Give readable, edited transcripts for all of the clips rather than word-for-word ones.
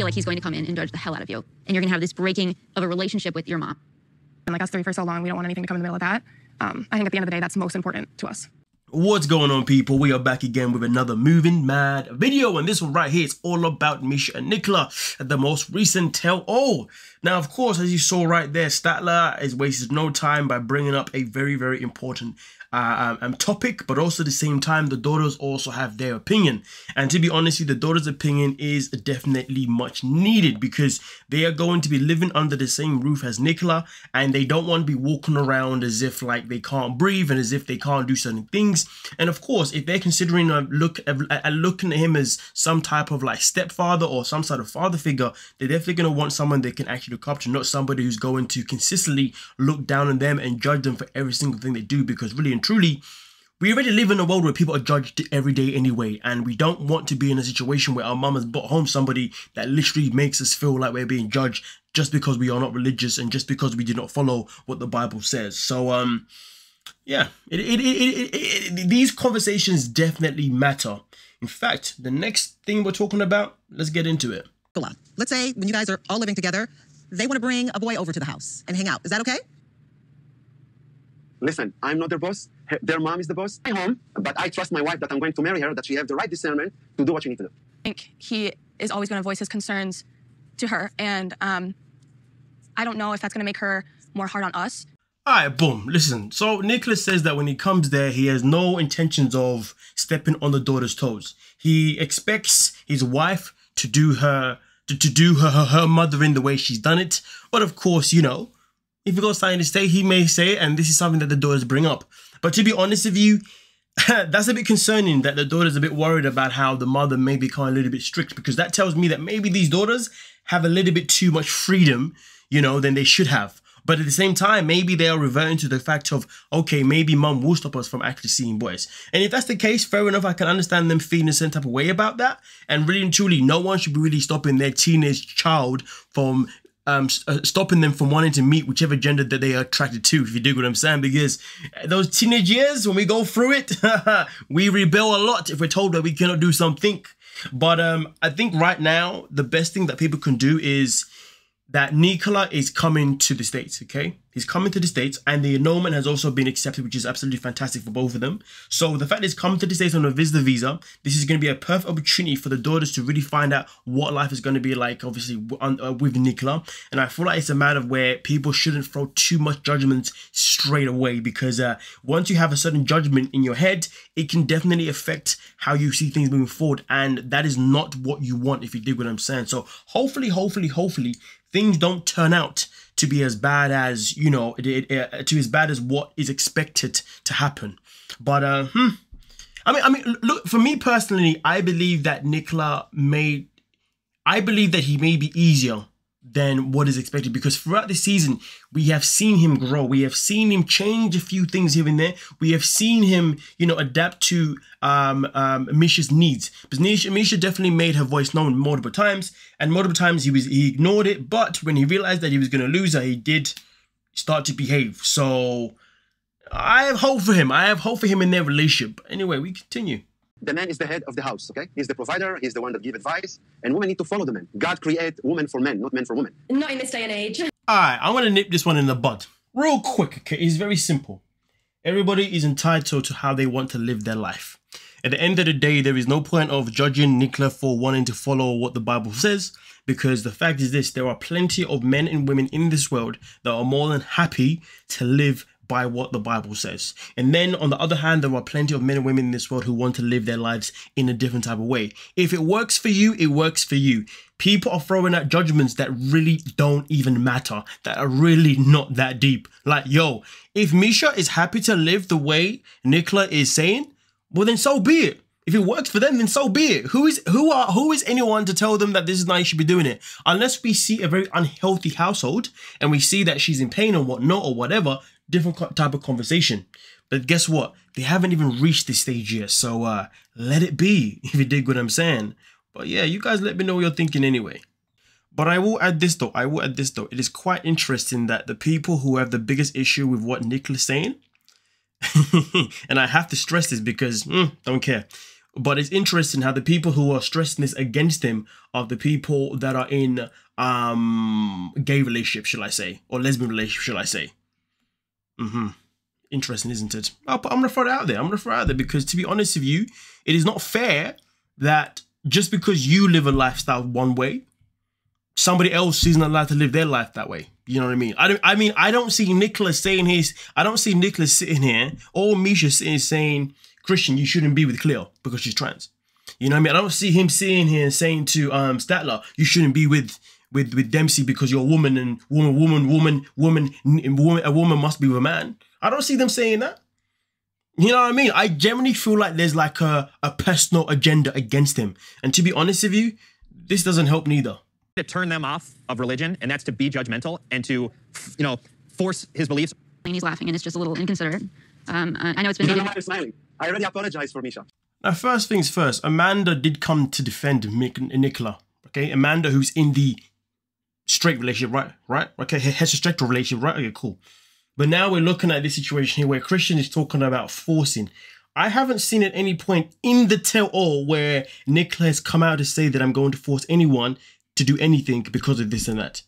feel like he's going to come in and judge the hell out of you. And you're going to have this breaking of a relationship with your mom. And like us three for so long, we don't want anything to come in the middle of that. I think at the end of the day, that's most important to us. What's going on, people? We are back again with another Moving Mad video, and this one right here is all about Meisha and Nicola, the most recent tell-all. Now, of course, as you saw right there, Statler has wasted no time by bringing up a very, very important topic, but also at the same time, the daughters also have their opinion. And to be honest, the daughter's opinion is definitely much needed because they are going to be living under the same roof as Nicola, and they don't want to be walking around as if like they can't breathe and as if they can't do certain things. And of course, if they're considering looking at him as some type of like stepfather or some sort of father figure, they're definitely going to want someone they can actually look up to, not somebody who's going to consistently look down on them and judge them for every single thing they do, because really and truly, we already live in a world where people are judged every day anyway, and we don't want to be in a situation where our mum has brought home somebody that literally makes us feel like we're being judged just because we are not religious and just because we do not follow what the Bible says. So yeah, these conversations definitely matter. In fact, the next thing we're talking about, let's get into it. Let's say when you guys are all living together, they want to bring a boy over to the house and hang out. Is that okay? Listen, I'm not their boss. Their mom is the boss. I'm home, but I trust my wife that I'm going to marry her, that she has the right discernment to do what you need to do. I think he is always going to voice his concerns to her, and I don't know if that's going to make her more hard on us. All right, boom. Listen, so Nicola says that when he comes there, he has no intentions of stepping on the daughter's toes. He expects his wife to do her mothering the way she's done it. But of course, you know, if he got something to say, he may say it, and this is something that the daughters bring up. But to be honest with you, that's a bit concerning that the daughter's a bit worried about how the mother may become a little bit strict, because that tells me that maybe these daughters have a little bit too much freedom, you know, than they should have. But at the same time, maybe they are reverting to the fact of, okay, maybe mum will stop us from actually seeing boys. And if that's the case, fair enough, I can understand them feeling a certain type of way about that. And really and truly, no one should be really stopping their teenage child from stopping them from wanting to meet whichever gender that they are attracted to, if you dig what I'm saying, because those teenage years, when we go through it, we rebel a lot if we're told that we cannot do something. But I think right now, the best thing that people can do is that Nicola is coming to the States, okay? He's coming to the States, and the annulment has also been accepted, which is absolutely fantastic for both of them. So the fact that he's coming to the States on a visitor visa, this is going to be a perfect opportunity for the daughters to really find out what life is going to be like, obviously, with Nicola. And I feel like it's a matter where people shouldn't throw too much judgment straight away, because once you have a certain judgment in your head, it can definitely affect how you see things moving forward. And that is not what you want, if you dig what I'm saying. So hopefully, things don't turn out to be as bad as, you know, to as bad as what is expected to happen. But I mean, look, for me personally, I believe that he may be easier than what is expected, because throughout the season we have seen him grow, we have seen him change a few things here and there, we have seen him, you know, adapt to Meisha's needs. But Meisha definitely made her voice known multiple times, and multiple times he ignored it, but when he realized that he was going to lose her, he did start to behave. So I have hope for him. I have hope for him in their relationship. Anyway, we continue. The man is the head of the house, okay? He's the provider, he's the one that gives advice, and women need to follow the man. God created women for men, not men for women. Not in this day and age. All right, I'm going to nip this one in the bud. Real quick, okay? It's very simple. Everybody is entitled to how they want to live their life. At the end of the day, there is no point of judging Nicola for wanting to follow what the Bible says, because the fact is this: there are plenty of men and women in this world that are more than happy to live by what the Bible says. And then on the other hand, there are plenty of men and women in this world who want to live their lives in a different type of way. If it works for you, it works for you. People are throwing out judgments that really don't even matter, that are really not that deep. Like, yo, if Meisha is happy to live the way Nicola is saying, well, then so be it. If it works for them, then so be it. Who is anyone to tell them that this is how you should be doing it? Unless we see a very unhealthy household and we see that she's in pain or whatnot or whatever, different type of conversation. But guess what? They haven't even reached this stage yet. So let it be, if you dig what I'm saying. But yeah, you guys let me know what you're thinking anyway. But I will add this though. It is quite interesting that the people who have the biggest issue with what Nicola's saying, and I have to stress this because, don't care. But it's interesting how the people who are stressing this against him are the people that are in gay relationships, shall I say, or lesbian relationships, shall I say. Interesting, isn't it? I'm gonna throw it out there. I'm gonna throw it out there because, to be honest with you, it is not fair that just because you live a lifestyle one way, somebody else isn't allowed to live their life that way. You know what I mean? I don't see Nicola saying I don't see Nicola sitting here or meisha sitting saying, Christian, you shouldn't be with Cleo because she's trans. You know what I mean? I don't see him sitting here and saying to Statler, you shouldn't be with Dempsey because you're a woman and a woman must be with a man. I don't see them saying that. You know what I mean? I generally feel like there's like a personal agenda against him. And to be honest with you, this doesn't help neither. To turn them off of religion, and that's to be judgmental and to, you know, force his beliefs. And he's laughing, and it's just a little inconsiderate. I know it's been. You don't know why you're smiling. I already apologized for Meisha. Now, first things first, Amanda did come to defend Nicola. Okay, Amanda, who's in the straight relationship, right? Okay, heterosexual relationship, right? Okay, cool. But now we're looking at this situation here where Christian is talking about forcing. I haven't seen at any point in the tell-all where Nicola has come out to say that I'm going to force anyone to do anything because of this and that.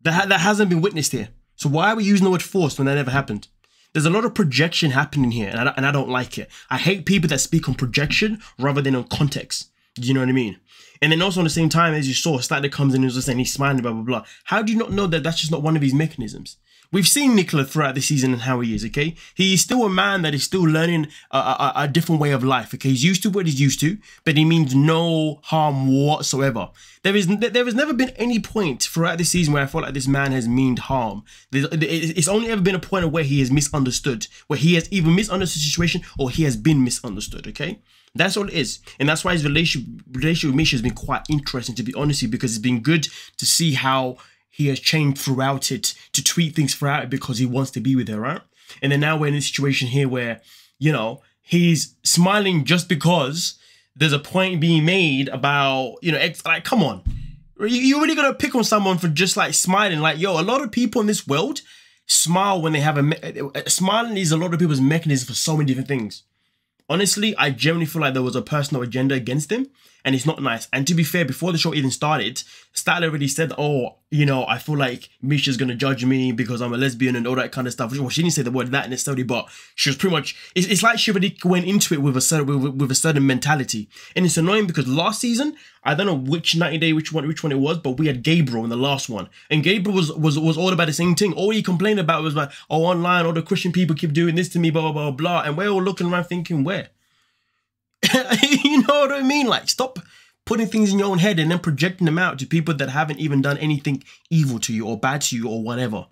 That hasn't been witnessed here. So why are we using the word force when that never happened? There's a lot of projection happening here, and I don't like it. I hate people that speak on projection rather than on context. Do you know what I mean? And then also, at the same time, as you saw, Statler comes in and was just saying he's smiling, blah, blah, blah. How do you not know that that's just not one of his mechanisms? We've seen Nicola throughout the season and how he is, okay? He is still a man that is still learning a different way of life, okay? He's used to what he's used to, but he means no harm whatsoever. There has never been any point throughout the season where I felt like this man has meant harm. It's only ever been a point of where he has misunderstood, where he has either misunderstood the situation or he has been misunderstood, okay? That's all it is. And that's why his relationship with Meisha has been quite interesting, to be honest with you, because it's been good to see how he has changed throughout it, to tweet things throughout it because he wants to be with her, right? And then now we're in a situation here where, you know, he's smiling just because there's a point being made about, you know, like, come on. You really got to pick on someone for just like smiling. Like, yo, a lot of people in this world smile when they have smiling is a lot of people's mechanism for so many different things. Honestly, I genuinely feel like there was a personal agenda against him, and it's not nice. And to be fair, before the show even started, Statler already said, oh, you know, I feel like Meisha's going to judge me because I'm a lesbian and all that kind of stuff. Well, she didn't say the word that necessarily, but she was pretty much, it's like she already went into it with a certain mentality. And it's annoying because last season, I don't know which 90 Day, which one it was, but we had Gabriel in the last one. And Gabriel was all about the same thing. All he complained about was like, oh, online, all the Christian people keep doing this to me, blah, blah, blah, blah. And we're all looking around thinking, where? You know what I mean? Like, stop putting things in your own head and then projecting them out to people that haven't even done anything evil to you or bad to you or whatever.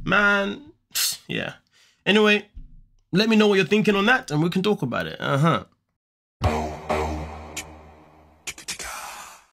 Man, yeah. Anyway, let me know what you're thinking on that and we can talk about it.